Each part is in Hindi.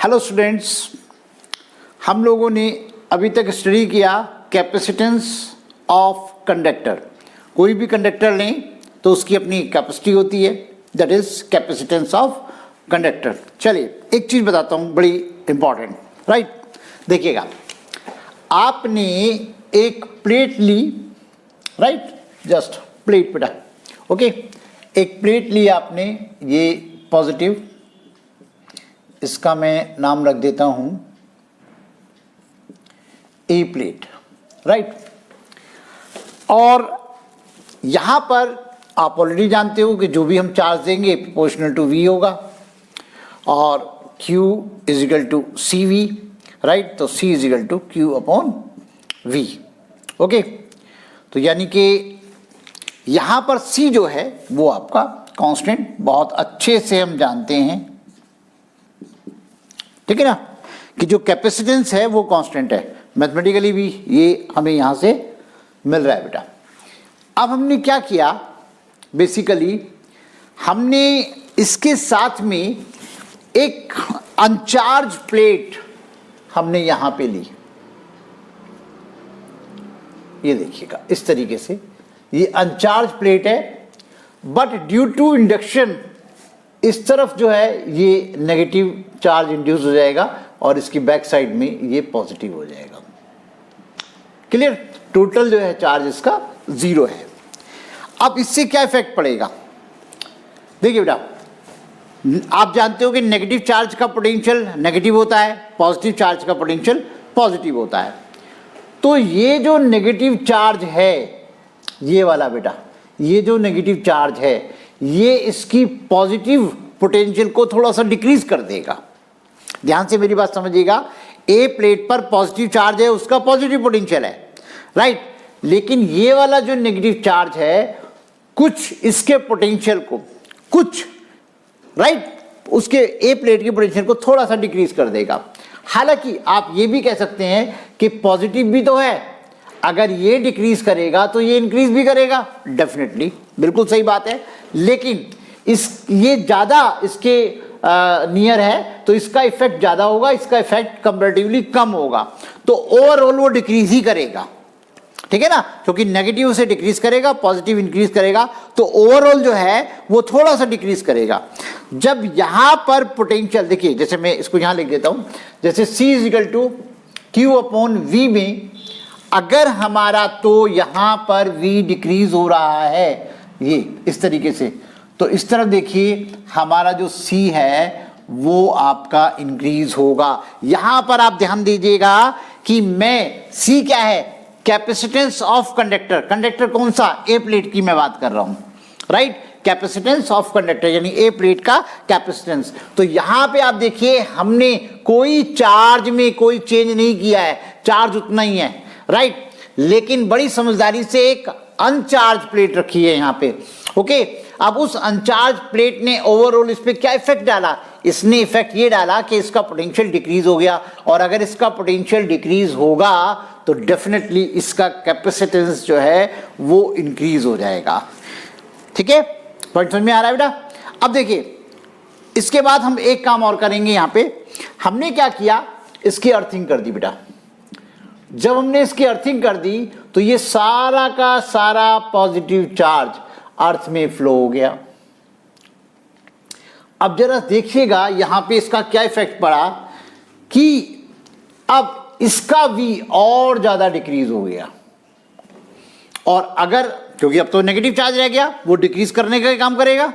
हेलो स्टूडेंट्स, हम लोगों ने अभी तक स्टडी किया कैपेसिटेंस ऑफ कंडक्टर। कोई भी कंडक्टर लें तो उसकी अपनी कैपेसिटी होती है, that is capacitance of conductor. चलिए एक चीज़ बताता हूँ बड़ी इंपॉर्टेंट, राइट। देखिएगा, आपने एक प्लेट ली, राइट, जस्ट प्लेट बेटा, ओके। एक प्लेट ली आपने, ये पॉजिटिव, इसका मैं नाम रख देता हूं ए प्लेट, राइट। और यहां पर आप ऑलरेडी जानते हो कि जो भी हम चार्ज देंगे प्रोपोर्शनल टू वी होगा, और Q is equal to C V, right. तो C is equal to Q upon V, okay. तो यानी कि यहां पर C जो है वो आपका कांस्टेंट बहुत अच्छे से हम जानते हैं, ठीक है ना, कि जो कैपेसिटेंस है वो कांस्टेंट है। मैथमेटिकली भी ये हमें यहां से मिल रहा है बेटा। अब हमने क्या किया, बेसिकली हमने इसके साथ में एक अनचार्ज प्लेट हमने यहां पे ली। ये देखिएगा इस तरीके से, ये अनचार्ज प्लेट है, बट ड्यू टू इंडक्शन इस तरफ जो है ये नेगेटिव चार्ज इंड्यूस हो जाएगा और इसकी बैक साइड में ये पॉजिटिव हो जाएगा। क्लियर? टोटल जो है चार्ज इसका 0 है। अब इससे क्या इफेक्ट पड़ेगा, देखिए बेटा, आप जानते हो कि नेगेटिव चार्ज का पोटेंशियल नेगेटिव होता है, पॉजिटिव चार्ज का पोटेंशियल पॉजिटिव होता है। तो ये जो नेगेटिव चार्ज है, ये वाला बेटा, ये जो नेगेटिव चार्ज है, ये इसकी पॉजिटिव पोटेंशियल को थोड़ा सा डिक्रीज कर देगा। ध्यान से मेरी बात समझिएगा, ए प्लेट पर पॉजिटिव चार्ज है, उसका पॉजिटिव पोटेंशियल है, राइट। लेकिन ये वाला जो नेगेटिव चार्ज है, कुछ इसके पोटेंशियल को, कुछ, राइट, उसके ए प्लेट की पोटेंशियल को थोड़ा सा डिक्रीज कर देगा। हालांकि आप ये भी कह सकते हैं कि पॉजिटिव भी तो है, अगर ये डिक्रीज करेगा तो ये इंक्रीज भी करेगा, डेफिनेटली, बिल्कुल सही बात है। लेकिन ये ज़्यादा इसके नियर है तो इसका इफेक्ट ज़्यादा होगा, इसका इफेक्ट कंपैरेटिवली कम होगा। तो ओवरऑल वो डिक्रीज ही करेगा, ठीक है ना, क्योंकि नेगेटिव से डिक्रीज करेगा, पॉजिटिव इंक्रीज करेगा, तो ओवरऑल जो है वो थोड़ा सा डिक्रीज करेगा। जब यहां पर पोटेंशियल, देखिए जैसे मैं इसको यहां लिख देता हूं, जैसे C is equal to Q upon V में अगर हमारा तो यहां पर V डिक्रीज हो रहा है, ये इस तरीके से, तो इस तरफ देखिए हमारा जो C है वो आपका इंक्रीज होगा। यहां पर आप ध्यान दीजिएगा कि मैं C क्या है, कैपेसिटेंस ऑफ कंडक्टर। कंडक्टर कौन सा, ए प्लेट की मैं बात कर रहा हूं, राइट। कैपेसिटेंस ऑफ कंडक्टर यानी ए प्लेट का कैपेसिटेंस। तो यहां पे आप देखिए हमने कोई चार्ज में कोई चेंज नहीं किया है, चार्ज उतना ही है, राइट। लेकिन बड़ी समझदारी से एक अनचार्ज प्लेट रखी है यहां पे, ओके। अब उस अनचार्ज प्लेट ने ओवरऑल इस पे क्या इफेक्ट डाला, इसने इफेक्ट ये डाला कि इसका पोटेंशियल डिक्रीज हो गया, और अगर इसका पोटेंशियल डिक्रीज होगा तो डेफिनेटली इसका कैपेसिटेंस जो है वो इंक्रीज हो जाएगा, ठीक है। पॉइंट समझ में आ रहा है बेटा। अब देखिए इसके बाद हम एक काम और करेंगे, यहां पे हमने क्या किया, इसकी अर्थिंग कर दी बेटा। जब हमने इसकी अर्थिंग कर दी तो ये सारा का सारा पॉजिटिव चार्ज अर्थ में फ्लो हो गया। अब जरा देखिएगा यहां पे इसका क्या इफेक्ट पड़ा कि अब इसका V और ज्यादा डिक्रीज हो गया, और अगर, क्योंकि अब तो नेगेटिव चार्ज रह गया, वो डिक्रीज करने का काम करेगा,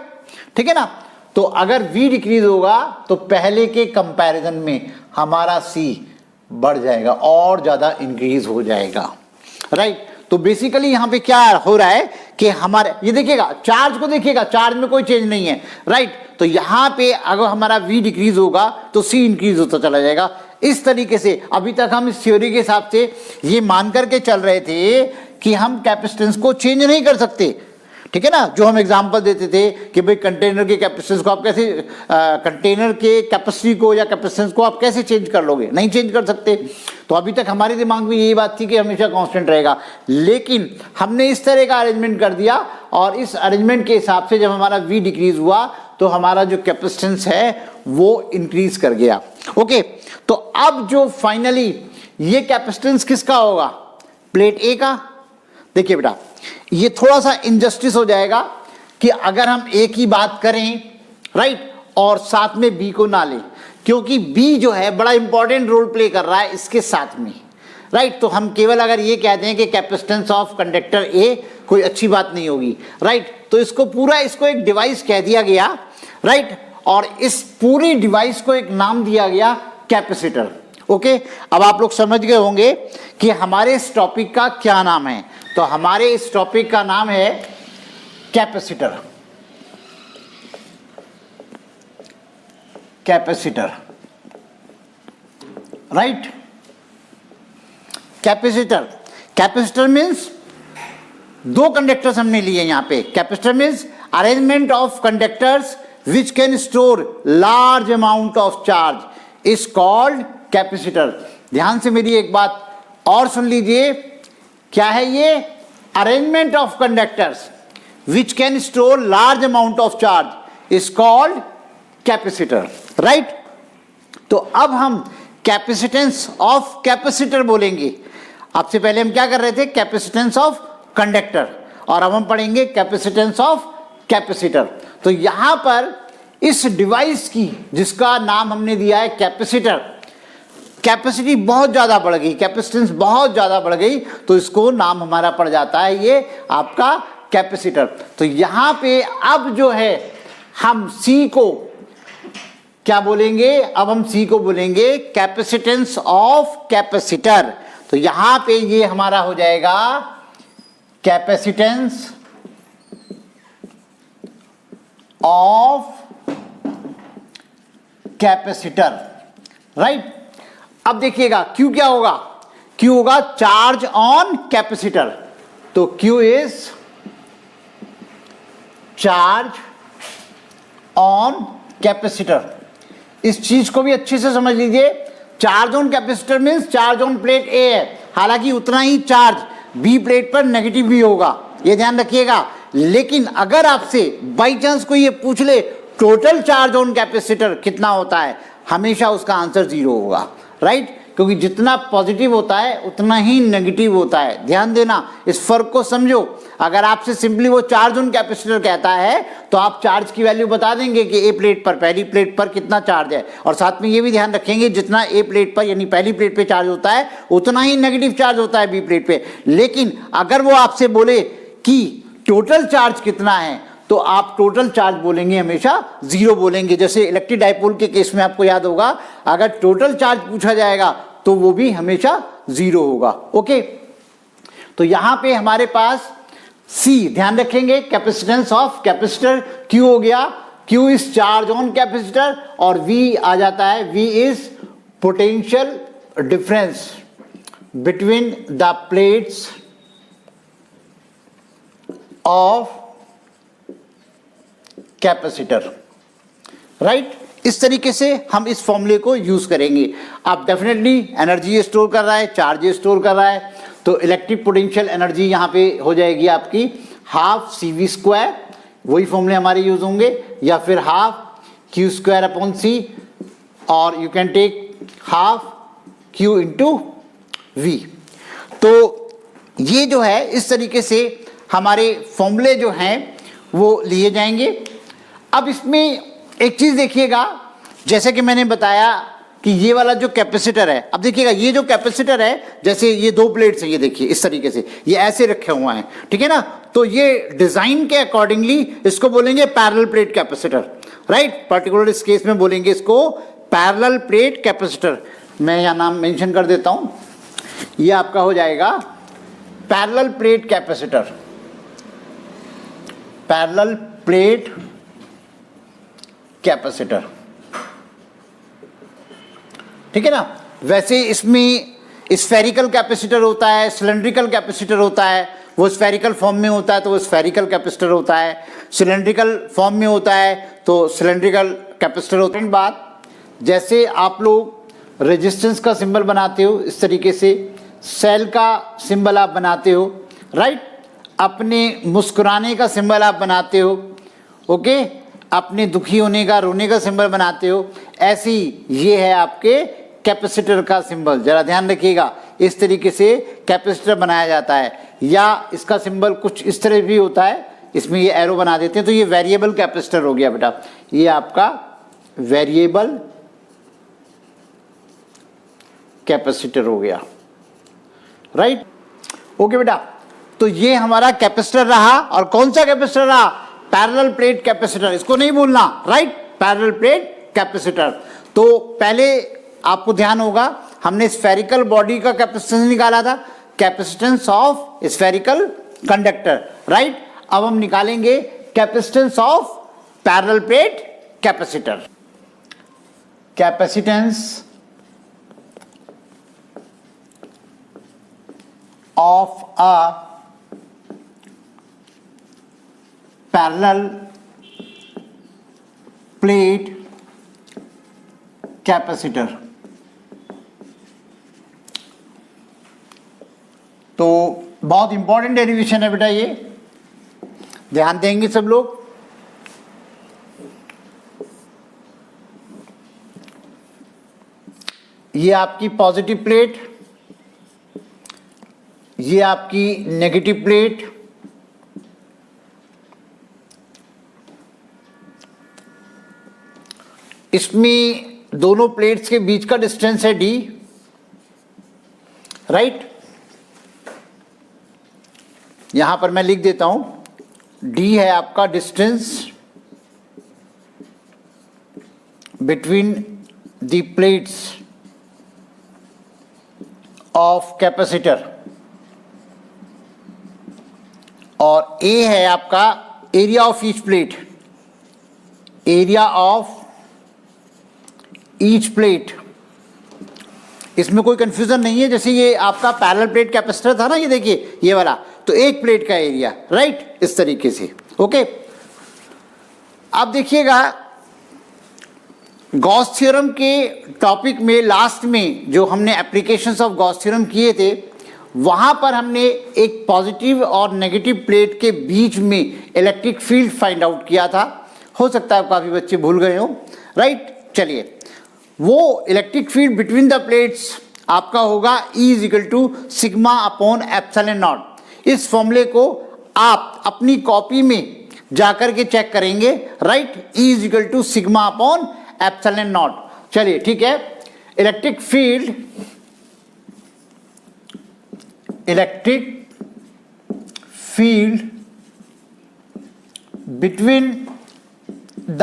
ठीक है ना। तो अगर V डिक्रीज होगा तो पहले के कंपैरिजन में हमारा C बढ़ जाएगा और ज्यादा इंक्रीज हो जाएगा, राइट। तो बेसिकली यहां पे क्या हो रहा है कि हमारे, ये देखिएगा चार्ज को, देखिएगा चार्ज में कोई चेंज नहीं है, राइट। तो यहां पे अगर हमारा V डिक्रीज होगा तो C इंक्रीज होता चला जाएगा। इस तरीके से अभी तक हम इस थ्योरी के हिसाब से ये मान करके चल रहे थे कि हम कैपेसिटेंस को चेंज नहीं कर सकते, ठीक है ना। जो हम एग्जांपल देते थे कि भाई कंटेनर के कैपेसिटेंस को आप कैसे, कंटेनर के कैपेसिटी को या कैपेसिटेंस को आप कैसे चेंज कर लोगे, नहीं चेंज कर सकते। तो अभी तक हमारे दिमाग में यही बात थी कि हमेशा कांस्टेंट रहेगा, लेकिन हमने इस तरह का अरेंजमेंट कर दिया, और इस अरेंजमेंट के हिसाब से जब हमारा V डिक्रीज हुआ तो हमारा जो कैपेसिटेंस है वो इंक्रीज कर गया। ओके, तो अब जो फाइनली ये कैपेसिटेंस किसका होगा, प्लेट ए का। देखिए बेटा, ये थोड़ा सा इनजस्टिस हो जाएगा कि अगर हम ए की बात करें, राइट, और साथ में बी को ना लें, क्योंकि बी जो है बड़ा इंपॉर्टेंट रोल प्ले कर रहा है इसके साथ में, राइट। तो हम केवल अगर ये कहते हैं कि कैपेसिटेंस ऑफ कंडक्टर ए, कोई अच्छी बात नहीं होगी, राइट। तो इसको पूरा, इसको एक डिवाइस कह दिया गया, राइट, और इस पूरी डिवाइस को एक नाम दिया गया कैपेसिटर। ओके, अब आप लोग समझ गए होंगे कि हमारे इस टॉपिक का क्या नाम है। तो हमारे इस टॉपिक का नाम है capacitor. Capacitor, right. Capacitor, capacitor means दो कंडक्टर्स हमने लिए यहां पे। Capacitor means arrangement of conductors which can store large amount of charge is called capacitor. ध्यान से मेरी एक बात और सुन लीजिए, क्या है ये, arrangement of conductors which can store large amount of charge is called capacitor, right. तो अब हम कैपेसिटेंस ऑफ कैपेसिटर बोलेंगे। आपसे पहले हम क्या कर रहे थे, कैपेसिटेंस ऑफ कंडक्टर, और अब हम पढ़ेंगे कैपेसिटेंस ऑफ कैपेसिटर। तो यहां पर इस डिवाइस की, जिसका नाम हमने दिया है कैपेसिटर, कैपेसिटी बहुत ज्यादा बढ़ गई, कैपेसिटेंस बहुत ज्यादा बढ़ गई, तो इसको नाम हमारा पड़ जाता है ये आपका कैपेसिटर। तो यहां पे अब जो है हम सी को क्या बोलेंगे, अब हम सी को बोलेंगे कैपेसिटेंस ऑफ कैपेसिटर। तो यहां पे ये हमारा हो जाएगा कैपेसिटेंस ऑफ कैपेसिटर, राइट। अब देखिएगा क्यू क्या होगा, क्यू होगा चार्ज ऑन कैपेसिटर। तो Q is charge on capacitor. इस चीज को भी अच्छे से समझ लीजिए, charge on capacitor means charge on plate A है, हालांकि उतना ही चार्ज बी प्लेट पर नेगेटिव भी होगा, ये ध्यान रखिएगा। लेकिन अगर आपसे बाई चांस कोई ये पूछ ले टोटल चार्ज ऑन कैपेसिटर कितना होता है, हमेशा उसका आंसर 0 होगा, राइट, क्योंकि जितना पॉजिटिव होता है उतना ही नेगेटिव होता है। ध्यान देना, इस फर्क को समझो। अगर आपसे सिंपली वो चार्ज ऑन कैपेसिटर कहता है तो आप चार्ज की वैल्यू बता देंगे कि ए प्लेट पर, पहली प्लेट पर कितना चार्ज है, और साथ में ये भी ध्यान रखेंगे जितना ए प्लेट पर यानी पहली प्लेट पे चार्ज होता है उतना ही नेगेटिव चार्ज होता है बी प्लेट पे। लेकिन अगर वो आपसे बोले कि टोटल चार्ज कितना है, तो आप टोटल चार्ज बोलेंगे हमेशा 0 बोलेंगे। जैसे इलेक्ट्रिक डाइपोल के केस में आपको याद होगा, अगर टोटल चार्ज पूछा जाएगा तो वो भी हमेशा 0 होगा। ओके, तो यहां पे हमारे पास सी, ध्यान रखेंगे, कैपेसिटेंस ऑफ कैपेसिटर क्यू हो गया, Q is charge on capacitor, और वी आ जाता है, V is potential difference between the plates of capacitor, right. इस तरीके से हम इस फॉर्मूले को यूज करेंगे। आप डेफिनेटली एनर्जी स्टोर कर रहा है, चार्ज स्टोर कर रहा है, तो इलेक्ट्रिक पोटेंशियल एनर्जी यहां पे हो जाएगी आपकी हाफ CV², वही फॉर्मूले हमारे यूज होंगे, या फिर हाफ Q²/C, और you can take half Q × V। तो ये जो है इस तरीके से हमारे फॉर्मूले जो हैं वो लिए जाएंगे। अब इसमें एक चीज देखिएगा, जैसे कि मैंने बताया कि ये वाला जो कैपेसिटर है, अब देखिएगा ये जो कैपेसिटर है, जैसे ये 2 प्लेट्स हैं, ये देखिए इस तरीके से ये ऐसे रखे हुए हैं, ठीक है ना। तो ये डिजाइन के अकॉर्डिंगली इसको बोलेंगे parallel plate capacitor, right. Particular इस केस में बोलेंगे इसको पैरेलल प्लेट कैपेसिटर। मैं यहाँ नाम मेंशन कर देता हूँ, ये आपका हो जाएगा parallel plate capacitor, parallel plate capacitor, ठीक है ना। वैसे इसमें स्फेरिकल कैपेसिटर होता है, सिलेंड्रिकल कैपेसिटर होता है, वो स्फेरिकल फॉर्म में होता है तो वो स्फेरिकल कैपेसिटर होता है, सिलेंड्रिकल फॉर्म में होता है तो सिलेंड्रिकल कैपेसिटर होता है। बात, जैसे आप लोग रेजिस्टेंस का सिंबल बनाते हो, इस तरीके से सेल का सिंबल आप बनाते हो, राइट, अपने मुस्कुराने का सिंबल आप बनाते हो, ओके, अपने दुखी होने का, रोने का सिंबल बनाते हो, ऐसे ही ये है आपके कैपेसिटर का सिंबल, जरा ध्यान रखिएगा, इस तरीके से कैपेसिटर बनाया जाता है, या इसका सिंबल कुछ इस तरह भी होता है, इसमें ये एरो बना देते हैं, तो ये वेरिएबल कैपेसिटर हो गया बेटा, ये आपका वेरिएबल कैपेसिटर हो गया, राइट। ओके बेटा, तो ये हमारा कैपेसिटर रहा, और कौन सा कैपेसिटर रहा? पैरेलल प्लेट कैपेसिटर, इसको नहीं भूलना, राइट, पैरेलल प्लेट कैपेसिटर। तो पहले आपको ध्यान होगा हमने स्फेरिकल बॉडी का कैपेसिटेंस निकाला था, capacitance of spherical conductor, right. अब हम निकालेंगे capacitance of parallel plate capacitor. Capacitance of a parallel plate capacitor। तो बहुत इंपॉर्टेंट डेरिवेशन है बेटा, ये ध्यान देंगे सब लोग। ये आपकी पॉजिटिव प्लेट, ये आपकी नेगेटिव प्लेट, इसमें दोनों प्लेट्स के बीच का डिस्टेंस है d, राइट। यहां पर मैं लिख देता हूं, d है आपका distance between the plates of capacitor, और A है आपका area of each plate, area of each plate. इसमें कोई कंफ्यूजन नहीं है, जैसे ये आपका पैरेलल प्लेट कैपेसिटर था ना, ये देखिए ये वाला, तो एक प्लेट का एरिया, राइट, इस तरीके से। ओके, अब देखिएगा गॉस थ्योरम के टॉपिक में लास्ट में जो हमने एप्लीकेशंस ऑफ गॉस थ्योरम किए थे, वहां पर हमने एक पॉजिटिव और नेगेटिव प्लेट के बीच में इलेक्ट्रिक फील्ड फाइंड आउट किया था। हो सकता है काफ़ी बच्चे भूल गए हो, राइट। चलिए, वो electric field between the plates आपका होगा E is equal to sigma upon epsilon naught. इस फॉर्मूले को आप अपनी कॉपी में जाकर के चेक करेंगे, right, E is equal to sigma upon epsilon not. चलिए ठीक है, electric field between the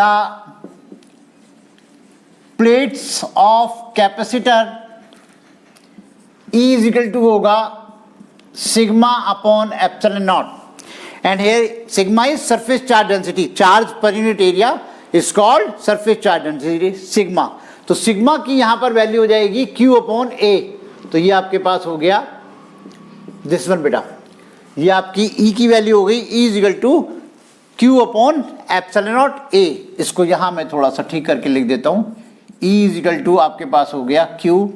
plates of capacitor E is equal to होगा sigma upon epsilon not, and here sigma is surface charge density, charge per unit area is called surface charge density sigma. तो सिग्मा की यहां पर वैल्यू हो जाएगी Q अपॉन A। तो ये आपके पास हो गया दिस वन बेटा, ये आपकी E की वैल्यू हो गई E is equal to Q upon epsilon naught A। इसको यहां मैं थोड़ा सा ठीक करके लिख देता हूं, E इज इक्वल टू आपके पास हो गया Q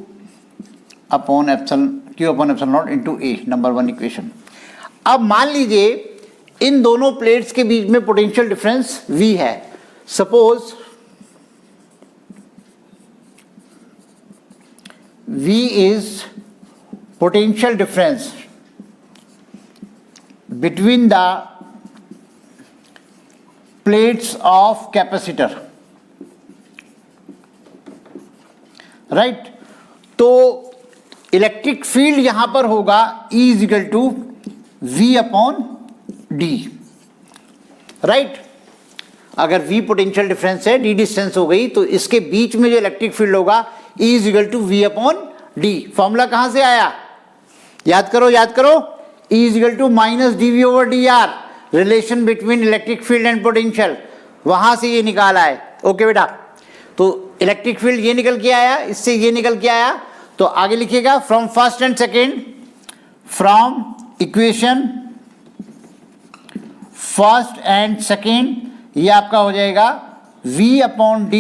upon epsilon naught into A, number 1 equation. अब मान लीजिए इन दोनों प्लेट्स के बीच में पोटेंशियल डिफरेंस V है। Suppose V is potential difference between the plates of capacitor, right। तो इलेक्ट्रिक फील्ड यहां पर होगा E is equal to V upon D, right. अगर V पोटेंशियल डिफरेंस है, D डिस्टेंस हो गई, तो इसके बीच में जो इलेक्ट्रिक फील्ड होगा E is equal to V upon D। Formula कहां से आया? याद करो E is equal to minus dV over dr, relation between electric field and potential, वहां से ये निकाला है। ओके बेटा, तो इलेक्ट्रिक फील्ड ये निकल के आया, इससे ये निकल के आया, तो आगे लिखिएगा from first and second, from equation first and second, ये आपका हो जाएगा V upon D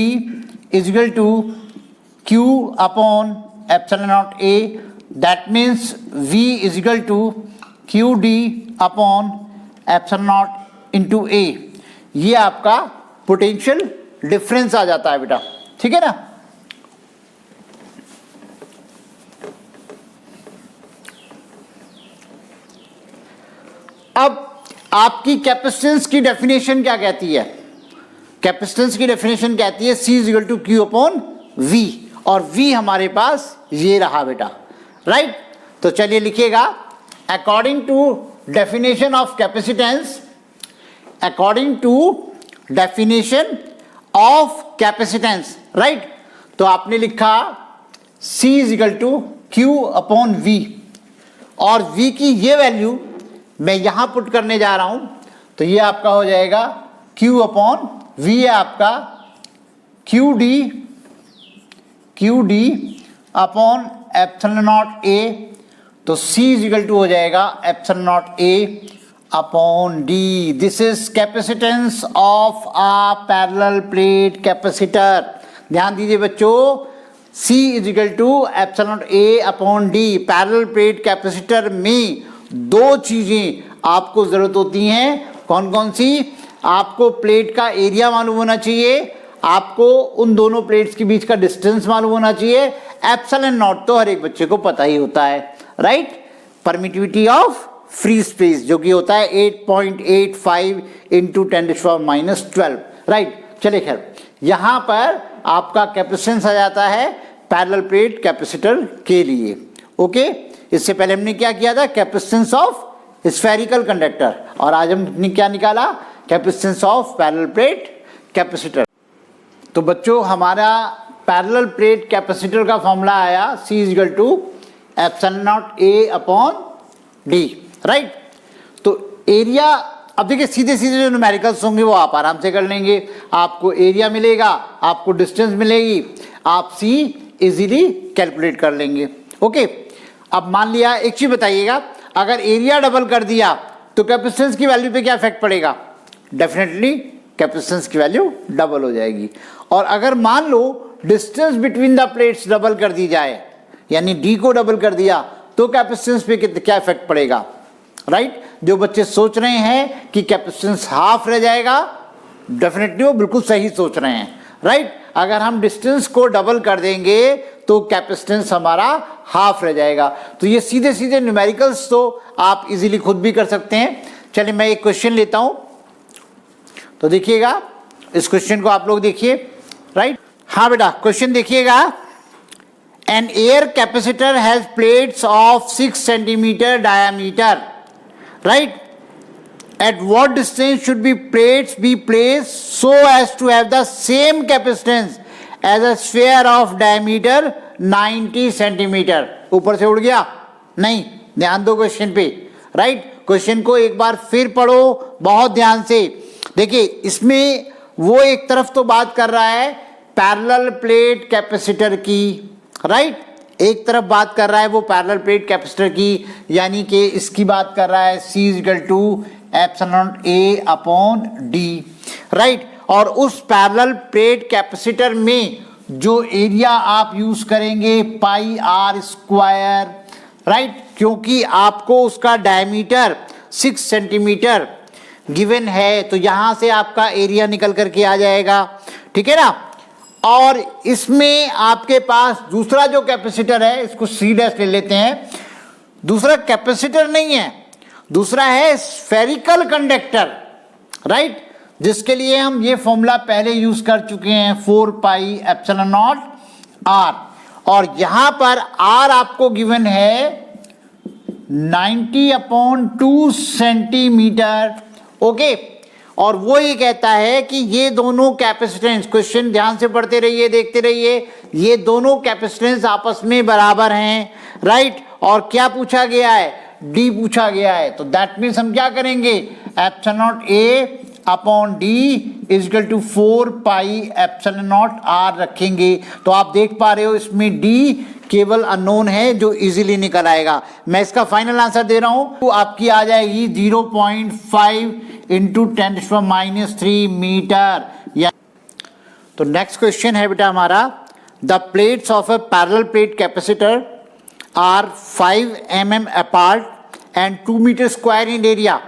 is equal to Q upon epsilon naught A, that means V is equal to QD upon epsilon naught into A। ये आपका पोटेंशियल डिफरेंस आ जाता है बेटा, ठीक है ना। अब आपकी कैपेसिटेंस की डेफिनेशन क्या कहती है? कैपेसिटेंस की डेफिनेशन कहती है C is equal to Q upon V, और V हमारे पास ये रहा बेटा, राइट। तो चलिए लिखिएगा, according to definition of capacitance, according to definition of capacitance, right. तो आपने लिखा C is equal to Q upon V, और V की ये वैल्यू मैं यहां पुट करने जा रहा हूं, तो ये आपका हो जाएगा Q अपॉन V है आपका QD upon epsilon naught A, तो C इज इक्वल टू हो जाएगा epsilon naught A upon D। This is capacitance of a parallel plate capacitor. ध्यान दीजिए बच्चों, C is equal to epsilon naught A upon D। Parallel plate capacitor में दो चीजें आपको जरूरत होती हैं, कौन कौन सी? आपको प्लेट का एरिया मालूम होना चाहिए, आपको उन दोनों प्लेट्स के बीच का डिस्टेंस मालूम होना चाहिए, एप्सिलॉन नॉट तो हर एक बच्चे को पता ही होता है, right. Permittivity of free space जो कि होता है 8.85 इंटू 10⁻12, राइट। चलिए खैर, यहां पर आपका कैपेसिटेंस आ जाता है पैरेलल प्लेट कैपेसिटर के लिए, ओके। इससे पहले हमने क्या किया था? कैपेसिटेंस ऑफ स्फेरिकल कंडक्टर, और आज हमने क्या निकाला? Capacitance of parallel plate capacitor. तो बच्चों हमारा पैरेलल प्लेट कैपेसिटर का फॉर्मूला आया C is equal to epsilon naught A upon D, right. तो एरिया, अब देखिए सीधे सीधे जो न्यूमेरिकल्स होंगे वो आप आराम से कर लेंगे, आपको एरिया मिलेगा, आपको डिस्टेंस मिलेगी, आप C इजीली कैलकुलेट कर लेंगे, ओके। अब मान लिया, एक चीज बताइएगा, अगर एरिया डबल कर दिया तो कैपेसिटेंस की वैल्यू पे क्या इफेक्ट पड़ेगा? डेफिनेटली कैपेसिटेंस की वैल्यू डबल हो जाएगी। और अगर मान लो distance between the plates double कर दी जाए, यानी D को डबल कर दिया, तो कैपेसिटेंस पे क्या इफेक्ट पड़ेगा, राइट। जो बच्चे सोच रहे हैं कि कैपेसिटेंस हाफ रह जाएगा, डेफिनेटली वो बिल्कुल सही सोच रहे हैं, राइट। अगर हम डिस्टेंस को डबल कर देंगे तो कैपेसिटेंस हमारा हाफ रह जाएगा। तो ये सीधे सीधे न्यूमेरिकल्स तो आप इजीली खुद भी कर सकते हैं। चलिए मैं एक क्वेश्चन लेता हूं, तो देखिएगा इस क्वेश्चन को आप लोग देखिए, राइट। हाँ बेटा, क्वेश्चन देखिएगा, an air capacitor has plates of 6 centimetre diameter, right. At what distance should be plates be placed so as to have the same capacitance as a sphere of diameter 90 centimeter? ऊपर से उड़ गया? नहीं, ध्यान दो क्वेश्चन पे, राइट। क्वेश्चन को एक बार फिर पढ़ो बहुत ध्यान से। देखिए इसमें वो एक तरफ तो बात कर रहा है पैरेलल प्लेट कैपेसिटर की, राइट। एक तरफ बात कर रहा है वो पैरेलल प्लेट कैपेसिटर की, यानी कि इसकी बात कर रहा है C is equal to epsilon A upon D, right. और उस पैरेलल प्लेट कैपेसिटर में जो एरिया आप यूज करेंगे पाई R स्क्वायर, राइट, क्योंकि आपको उसका डायमीटर 6 सेंटीमीटर गिवन है, तो यहां से आपका एरिया निकल करके आ जाएगा, ठीक है ना। और इसमें आपके पास दूसरा जो कैपेसिटर है, इसको C डैश ले लेते हैं, दूसरा कैपेसिटर नहीं है, दूसरा है स्फेरिकल कंडक्टर, राइट, जिसके लिए हम ये फॉर्मूला पहले यूज कर चुके हैं 4 पाई एप्सिलॉन नॉट R, और यहां पर R आपको गिवन है 90/2 सेंटीमीटर, ओके। और वो ये कहता है कि ये दोनों कैपेसिटेंस, क्वेश्चन ध्यान से पढ़ते रहिए, देखते रहिए, ये दोनों कैपेसिटेंस आपस में बराबर हैं, राइट। और क्या पूछा गया है? D पूछा गया है, तो दैट मीन्स हम क्या करेंगे? Epsilon naught A upon D is equal to 4 pi epsilon naught R रखेंगे। तो आप देख पा रहे हो इसमें D केवल अननोन है जो इजीली निकल आएगा। मैं इसका फाइनल आंसर दे रहा हूं, तो आपकी आ जाएगी 0.5 इंटू 10⁻³ मीटर। तो नेक्स्ट क्वेश्चन है बेटा हमारा, the plates of a parallel plate capacitor are 5 mm apart and 2 metre square in area.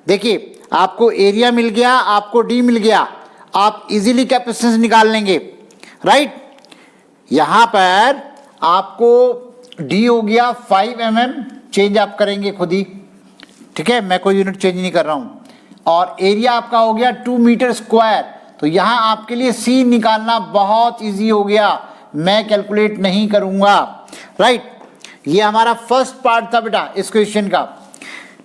देखिए आपको एरिया मिल गया, आपको D मिल गया, आप इजीली कैपेसिटेंस निकाल लेंगे, राइट। यहां पर आपको D हो गया 5 mm, चेंज आप करेंगे खुद ही, ठीक है, मैं कोई यूनिट चेंज नहीं कर रहा हूँ। और एरिया आपका हो गया 2 मीटर स्क्वायर, तो यहाँ आपके लिए सी निकालना बहुत इजी हो गया, मैं कैलकुलेट नहीं करूँगा, राइट। ये हमारा फर्स्ट पार्ट था बेटा इस क्वेश्चन का,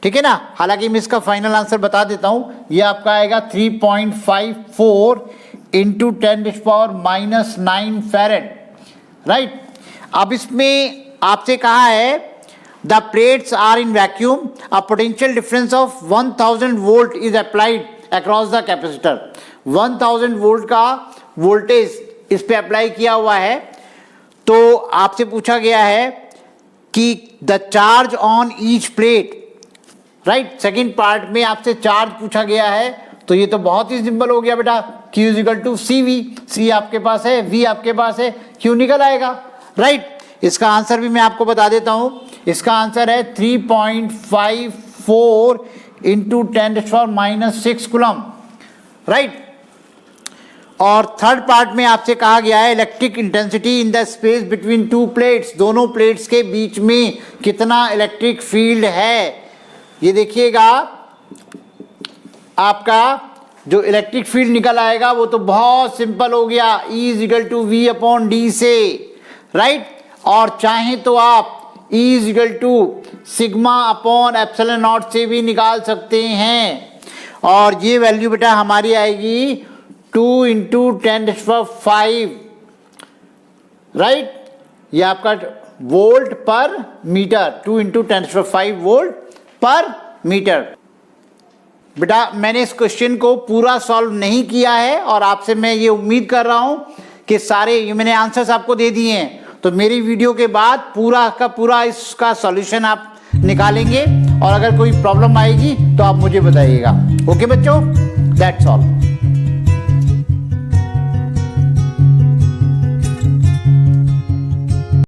ठीक है ना। हालांकि मैं इसका फाइनल आंसर बता देता हूँ, ये आपका आएगा 3.54 इंटू 10⁻⁹ फैरेड, राइट। अब इसमें आपसे कहा है the plates are in vacuum, a potential difference of 1000 volt is applied across the capacitor. 1000 volt का वोल्टेज इस पे अप्लाई किया हुआ है। तो आपसे पूछा गया है कि the charge on each plate, right. Second part में आपसे चार्ज पूछा गया है, तो ये तो बहुत ही सिंपल हो गया बेटा, Q equal to CV, C आपके पास है, V आपके पास है, Q निकल आएगा, राइट। इसका आंसर भी मैं आपको बता देता हूं, इसका आंसर है 3.54 इंटू 10⁻⁶ कूलम, राइट। और थर्ड पार्ट में आपसे कहा गया है electric intensity in the space between two plates, दोनों प्लेट्स के बीच में कितना इलेक्ट्रिक फील्ड है। ये देखिएगा आपका जो इलेक्ट्रिक फील्ड निकल आएगा वो तो बहुत सिंपल हो गया, E is equal to V/D से, राइट। और चाहें तो आप E इज इक्वल टू σ/ε0 से भी निकाल सकते हैं। और ये वैल्यू बेटा हमारी आएगी 2 इंटू 10⁵, राइट। ये आपका वोल्ट पर मीटर, 2 इंटू 10⁵ वोल्ट पर मीटर। बेटा मैंने इस क्वेश्चन को पूरा सॉल्व नहीं किया है, और आपसे मैं ये उम्मीद कर रहा हूं कि सारे ये मैंने आंसर्स आपको दे दिए हैं, तो मेरी वीडियो के बाद पूरा का पूरा इसका सॉल्यूशन आप निकालेंगे, और अगर कोई प्रॉब्लम आएगी तो आप मुझे बताइएगा। ओके बच्चों, दैट्स ऑल।